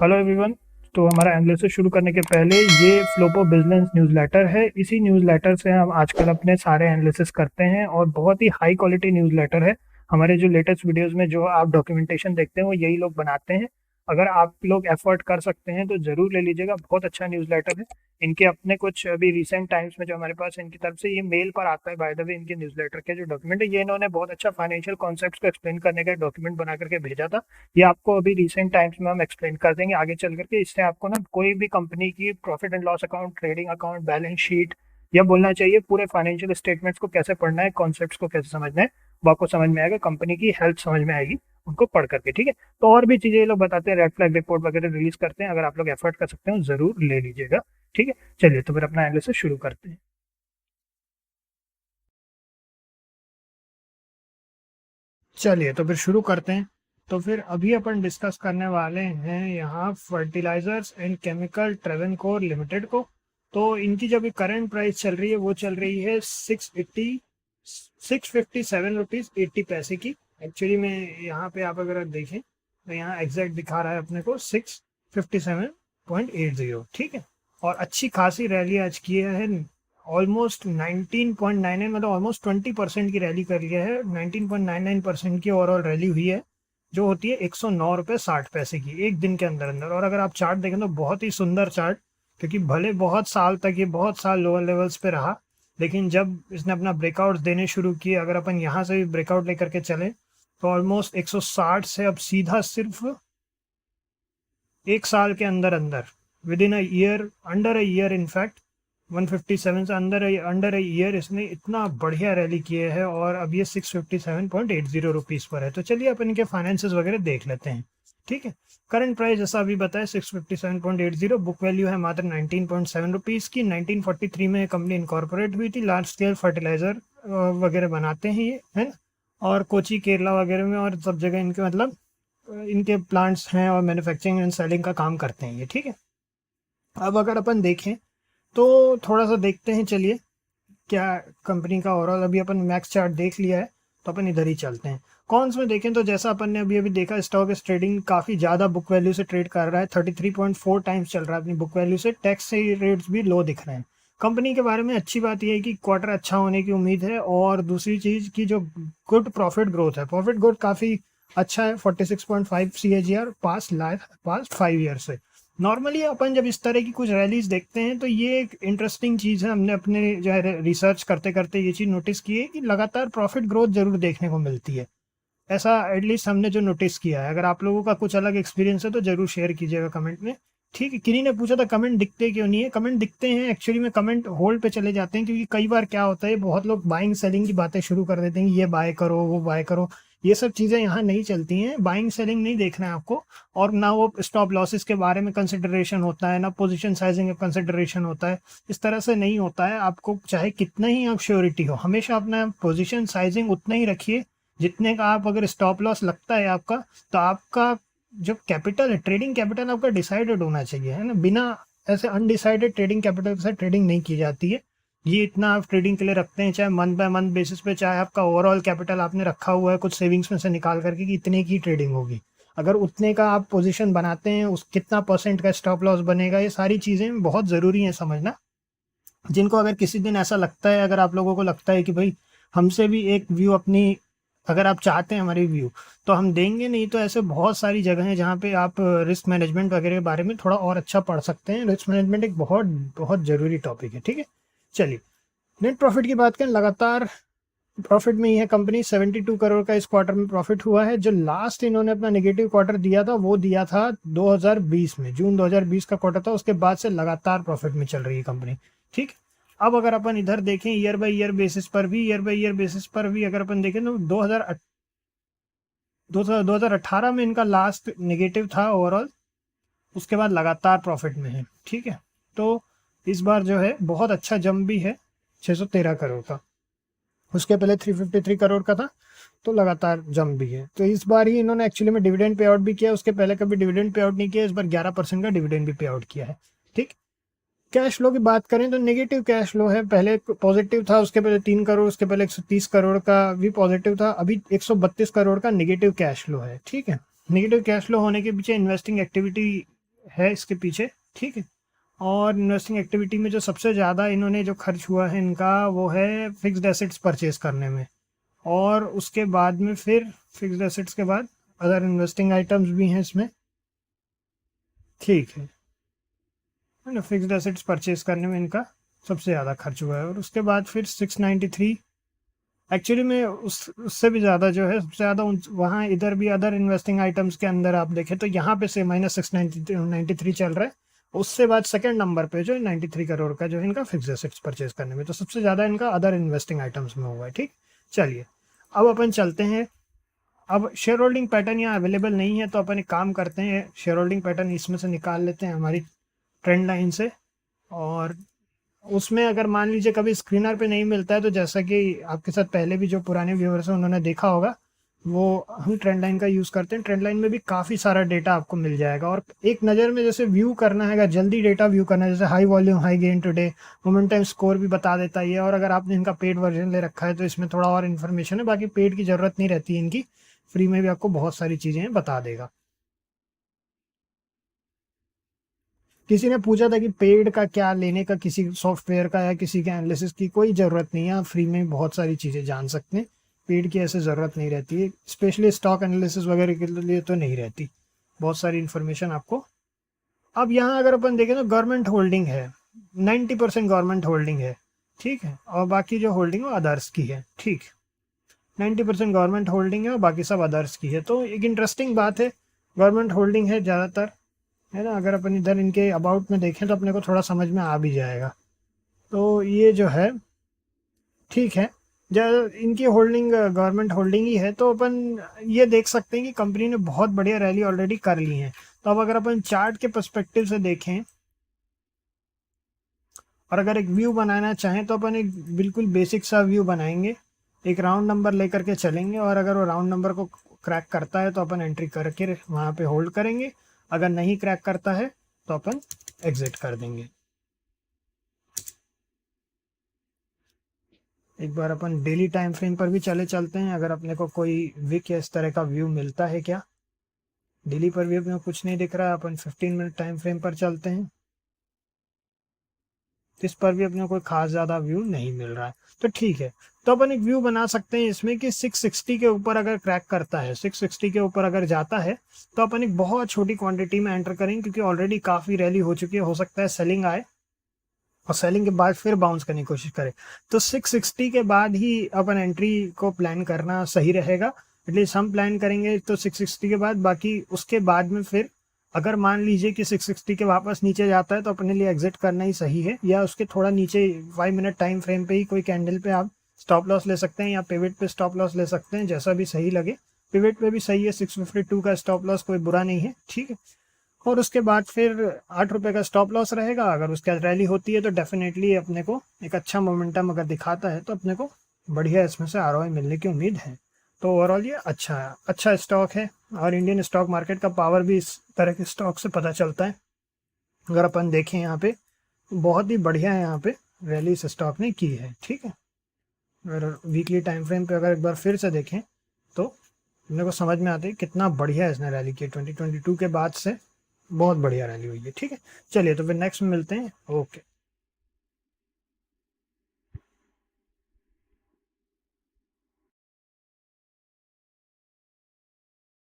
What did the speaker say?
Hello everyone. तो हमारा analysis शुरू करने के पहले ये फ्लोपो बिजनेस न्यूज़लेटर है। इसी न्यूज़लेटर से हम आजकल अपने सारे एनालिसिस करते हैं और बहुत ही हाई क्वालिटी न्यूज़लेटर है। हमारे जो लेटेस्ट वीडियोस में जो आप डॉक्यूमेंटेशन देखते हैं वो यही लोग बनाते हैं। अगर आप लोग एफर्ट कर सकते हैं तो ज़रूर ले लीजिएगा, बहुत अच्छा न्यूज़लेटर है। इनके अपने कुछ अभी रिसेंट टाइम्स में जो हमारे पास इनकी तरफ से ये मेल पर आता है, बाय द वे इनके न्यूज़लेटर के जो डॉक्यूमेंट है ये इन्होंने बहुत अच्छा फाइनेंशियल कॉन्सेप्ट्स को एक्सप्लेन करने का डॉक्यूमेंट बना करके भेजा था। ये आपको अभी रिसेंट टाइम्स में हम एक्सप्लेन कर देंगे आगे चल करके। इससे आपको ना कोई भी कंपनी की profit and loss account, trading account, balance sheet या बोलना चाहिए पूरे फाइनेंशियल स्टेटमेंट्स को कैसे पढ़ना है, कॉन्सेप्ट्स को कैसे समझना है, वो आपको समझ में आएगा। कंपनी की हेल्थ समझ में आएगी उनको पढ़ करके, ठीक है। तो और भी चीजें ये लोग बताते हैं, रेड फ्लैग रिपोर्ट वगैरह रिलीज करते हैं। अगर आप लोग एफर्ट कर सकते हैं जरूर ले लीजिएगा, ठीक है। चलिए तो फिर अपना एनालिसिस शुरू करते हैं। चलिए तो फिर शुरू करते हैं। तो फिर अभी अपन डिस्कस करने वाले हैं यहाँ fertilisers and chemical Travancore limited को। तो इनकी जो अभी करंट प्राइस चल रही है वो चल रही है 657 रुपीज़ 80 पैसे की। एक्चुअली में यहाँ पे आप अगर देखें तो यहाँ एग्जैक्ट दिखा रहा है अपने को 657.80, ठीक है। और अच्छी खासी रैली आज किया है, ऑलमोस्ट 19.99, मतलब ऑलमोस्ट 20% की रैली कर लिया है। 19.99% की ओवरऑल रैली हुई है, जो होती है 109 रुपये 60 पैसे की एक दिन के अंदर अंदर। और अगर आप चार्ट देखें तो बहुत ही सुंदर चार्ट, क्योंकि भले बहुत साल तक ये बहुत साल लोअर लेवल्स पे रहा, लेकिन जब इसने अपना ब्रेकआउट देने शुरू किए, अगर अपन यहाँ से भी ब्रेकआउट लेकर के चले तो ऑलमोस्ट 160 से अब सीधा सिर्फ एक साल के अंदर अंदर, with in a year, under a year in fact 157 से अंडर ईयर इसने इतना बढ़िया रैली किए है। और अब ये 657.80 रुपीज़ पर है। तो चलिए अपन इनके फाइनेंसेस वगैरह देख लेते हैं, ठीक है। करंट प्राइस जैसा अभी बताया 657.80, बुक वैल्यू है मात्र 19.7 रुपीज़ की। 1943 में कंपनी इनकॉर्पोरेट हुई थी। लार्ज स्केल फर्टिलाइजर वगैरह बनाते हैं ये, है ना। और कोची केरला वगैरह में और सब जगह इनके मतलब इनके प्लांट्स हैं और मैन्युफैक्चरिंग एंड सेलिंग का काम करते हैं ये, ठीक है। अब अगर अपन देखें तो थोड़ा सा देखते हैं, चलिए क्या कंपनी का ओवरऑल। अभी अपन मैक्स चार्ट देख लिया है तो अपन इधर ही चलते हैं। कॉन्स में देखें तो जैसा अपन ने अभी अभी देखा, स्टॉक इस ट्रेडिंग काफ़ी ज़्यादा बुक वैल्यू से ट्रेड कर रहा है। 33.4 टाइम्स चल रहा है अपनी बुक वैल्यू से। टैक्स से रेट्स भी लो दिख रहे हैं। कंपनी के बारे में अच्छी बात यह है कि क्वार्टर अच्छा होने की उम्मीद है। और दूसरी चीज़ की जो गुड प्रॉफिट ग्रोथ है, प्रॉफिट ग्रोथ काफ़ी अच्छा है, 46.5 CAGR पास्ट 5 ईयर से। नॉर्मली अपन जब इस तरह की कुछ रैलीज देखते हैं तो ये एक इंटरेस्टिंग चीज़ है। हमने अपने जो है रिसर्च करते करते ये चीज़ नोटिस की है कि लगातार प्रॉफिट ग्रोथ जरूर देखने को मिलती है। ऐसा एटलीस्ट हमने जो नोटिस किया है। अगर आप लोगों का कुछ अलग एक्सपीरियंस है तो जरूर शेयर कीजिएगा कमेंट में, ठीक है। किन्हीं ने पूछा था कमेंट दिखते क्यों नहीं है। कमेंट दिखते हैं, एक्चुअली में कमेंट होल्ड पे चले जाते हैं, क्योंकि कई बार क्या होता है बहुत लोग बाइंग सेलिंग की बातें शुरू कर देते हैं, ये बाय करो वो बाय करो। ये सब चीज़ें यहाँ नहीं चलती हैं। बाइंग सेलिंग नहीं देखना है आपको, और ना वो स्टॉप लॉसेस के बारे में कंसिडरेशन होता है, ना पोजीशन साइजिंग का कंसिडरेशन होता है। इस तरह से नहीं होता है। आपको चाहे कितना ही आप श्योरिटी हो, हमेशा अपना पोजीशन साइजिंग उतना ही रखिए जितने का आप, अगर स्टॉप लॉस लगता है आपका, तो आपका जो कैपिटल है, ट्रेडिंग कैपिटल आपका डिसाइडेड होना चाहिए, है ना। बिना ऐसे अनडिसाइडेड ट्रेडिंग कैपिटल के साथ ट्रेडिंग नहीं की जाती है। ये इतना आप ट्रेडिंग के लिए रखते हैं, चाहे मंथ बाय मंथ बेसिस पे, चाहे आपका ओवरऑल कैपिटल आपने रखा हुआ है कुछ सेविंग्स में से निकाल करके कि इतने की ट्रेडिंग होगी। अगर उतने का आप पोजीशन बनाते हैं, उस कितना परसेंट का स्टॉप लॉस बनेगा, ये सारी चीज़ें बहुत ज़रूरी है समझना। जिनको अगर किसी दिन ऐसा लगता है, अगर आप लोगों को लगता है कि भाई हमसे भी एक व्यू अपनी, अगर आप चाहते हैं हमारी व्यू, तो हम देंगे। नहीं तो ऐसे बहुत सारी जगह हैं जहाँ पे आप रिस्क मैनेजमेंट वगैरह के बारे में थोड़ा और अच्छा पढ़ सकते हैं। रिस्क मैनेजमेंट एक बहुत बहुत ज़रूरी टॉपिक है, ठीक है। चलिए नेट प्रॉफिट की बात करें, लगातार प्रॉफिट में ही है कंपनी। 72 करोड़ का इस क्वार्टर में प्रॉफिट हुआ है। जो लास्ट इन्होंने अपना नेगेटिव क्वार्टर दिया था वो दिया था 2020 में, जून 2020 का क्वार्टर था। उसके बाद से लगातार प्रॉफिट में चल रही है कंपनी, ठीक। अब अगर अपन इधर देखें ईयर बाय ईयर बेसिस पर भी अगर अपन देखें तो 2018 में इनका लास्ट नेगेटिव था ओवरऑल। उसके बाद लगातार प्रॉफिट में है, ठीक है। तो इस बार जो है बहुत अच्छा जंप भी है, 613 करोड़ का। उसके पहले 353 करोड़ का था, तो लगातार जंप भी है। तो इस बार ही इन्होंने एक्चुअली में डिविडेंड पे आउट भी किया। उसके पहले कभी डिविडेंड पे आउट नहीं किया, इस बार 11% का डिविडेंड भी पे आउट किया है, ठीक। कैश फ्लो की बात करें तो नेगेटिव कैश फ्लो है। पहले पॉजिटिव था, उसके पहले 3 करोड़, उसके पहले 130 करोड़ का भी पॉजिटिव था। अभी 132 करोड़ का नेगेटिव कैश फ्लो है, ठीक है। नेगेटिव कैश फ्लो होने के पीछे इन्वेस्टिंग एक्टिविटी है इसके पीछे, ठीक है। और इन्वेस्टिंग एक्टिविटी में जो सबसे ज़्यादा इन्होंने जो खर्च हुआ है इनका, वो है फिक्स्ड एसेट्स परचेज करने में। और उसके बाद में फिर फिक्स्ड एसेट्स के बाद अदर इन्वेस्टिंग आइटम्स भी हैं इसमें, ठीक है ना। फिक्स्ड एसेट्स परचेज करने में इनका सबसे ज़्यादा खर्च हुआ है। और उसके बाद फिर 693, एक्चुअली में उससे भी ज़्यादा जो है सबसे ज़्यादा वहाँ इधर भी अदर इन्वेस्टिंग आइटम्स के अंदर आप देखें तो यहाँ पे से -693 चल रहा है। उससे बाद सेकंड नंबर पे जो 93 करोड़ का जो है इनका फिक्स एसेट्स परचेज करने में, तो सबसे ज़्यादा इनका अदर इन्वेस्टिंग आइटम्स में हुआ है, ठीक। चलिए अब अपन चलते हैं। अब शेयर होल्डिंग पैटर्न यहाँ अवेलेबल नहीं है, तो अपन एक काम करते हैं, शेयर होल्डिंग पैटर्न इसमें से निकाल लेते हैं हमारी ट्रेंड लाइन से। और उसमें अगर मान लीजिए कभी स्क्रीनर पे नहीं मिलता है, तो जैसा कि आपके साथ पहले भी जो पुराने व्यूअर्स हैं उन्होंने देखा होगा, वो हम ट्रेंड लाइन का यूज़ करते हैं। ट्रेंड लाइन में भी काफ़ी सारा डेटा आपको मिल जाएगा, और एक नज़र में जैसे व्यू करना है, अगर जल्दी डेटा व्यू करना है, जैसे high volume high gain today, momentum score भी बता देता है ये। और अगर आपने इनका पेड वर्जन ले रखा है तो इसमें थोड़ा और इन्फॉर्मेशन है, बाकी पेड की ज़रूरत नहीं रहती है इनकी, फ्री में भी आपको बहुत सारी चीज़ें बता देगा। किसी ने पूछा था कि पेड का क्या लेने का, किसी सॉफ्टवेयर का या किसी के एनालिसिस की कोई ज़रूरत नहीं है, आप फ्री में बहुत सारी चीज़ें जान सकते हैं। पेड की ऐसे ज़रूरत नहीं रहती है, स्पेशली स्टॉक एनालिसिस वगैरह के लिए तो नहीं रहती, बहुत सारी इन्फॉर्मेशन आपको। अब यहाँ अगर अपन देखें तो गवर्नमेंट होल्डिंग है, 90% गवर्नमेंट होल्डिंग है, ठीक है। और बाकी जो होल्डिंग है वो अदर्स की है, ठीक। 90% गवर्नमेंट होल्डिंग है और बाकी सब अदर्स की है। तो एक इंटरेस्टिंग बात है, गवर्नमेंट होल्डिंग है ज़्यादातर, है ना। अगर अपन इधर इनके अबाउट में देखें तो अपने को थोड़ा समझ में आ भी जाएगा। तो ये जो है, ठीक है, जब इनकी होल्डिंग गवर्नमेंट होल्डिंग ही है, तो अपन ये देख सकते हैं कि कंपनी ने बहुत बढ़िया रैली ऑलरेडी कर ली है। तो अब अगर अपन चार्ट के पर्सपेक्टिव से देखें और अगर एक व्यू बनाना चाहें, तो अपन एक बिल्कुल बेसिक सा व्यू बनाएंगे, एक राउंड नंबर लेकर के चलेंगे, और अगर वो राउंड नंबर को क्रैक करता है तो अपन एंट्री करके वहाँ पे होल्ड करेंगे। अगर नहीं क्रैक करता है तो अपन एग्जिट कर देंगे। एक बार अपन डेली टाइम फ्रेम पर भी चलते हैं, अगर अपने को कोई विक या इस तरह का व्यू मिलता है क्या। डेली पर भी अपने को कुछ नहीं दिख रहा है, अपन 15 मिनट टाइम फ्रेम पर चलते हैं, इस पर भी अपने को कोई खास ज़्यादा व्यू नहीं मिल रहा है। तो ठीक है, तो अपन एक व्यू बना सकते हैं इसमें कि 660 के ऊपर अगर क्रैक करता है, 660 के ऊपर अगर जाता है, तो अपन एक बहुत छोटी क्वांटिटी में एंटर करेंगे, क्योंकि ऑलरेडी काफ़ी रैली हो चुकी है, हो सकता है सेलिंग आए और सेलिंग के बाद फिर बाउंस करने की कोशिश करें। तो 660 के बाद ही अपन एंट्री को प्लान करना सही रहेगा। एटलीस्ट हम प्लान करेंगे तो 660 के बाद, बाकी उसके बाद में फिर अगर मान लीजिए कि 660 के वापस नीचे जाता है तो अपने लिए एग्जिट करना ही सही है, या उसके थोड़ा नीचे 5 मिनट टाइम फ्रेम पे ही कोई कैंडल पे आप स्टॉप लॉस ले सकते हैं, या पिवट पे स्टॉप लॉस ले सकते हैं, जैसा भी सही लगे। पिवट पे भी सही है, 652 का स्टॉप लॉस कोई बुरा नहीं है, ठीक है। और उसके बाद फिर 8 रुपये का स्टॉप लॉस रहेगा। अगर उसके बाद रैली होती है तो डेफिनेटली अपने को एक अच्छा मोमेंटम अगर दिखाता है तो अपने को बढ़िया इसमें से आरओआई मिलने की उम्मीद है। तो ओवरऑल ये अच्छा स्टॉक है, और इंडियन स्टॉक मार्केट का पावर भी इस तरह के स्टॉक से पता चलता है। अगर अपन देखें यहाँ पे बहुत ही बढ़िया है, यहाँ पे रैली इस स्टॉक ने की है, ठीक है। अगर वीकली टाइम फ्रेम पे अगर एक बार फिर से देखें तो अपने को समझ में आता है कितना बढ़िया इसने रैली की। 2022 के बाद से बहुत बढ़िया रैली हुई है, ठीक है। चलिए तो फिर नेक्स्ट में मिलते हैं, ओके।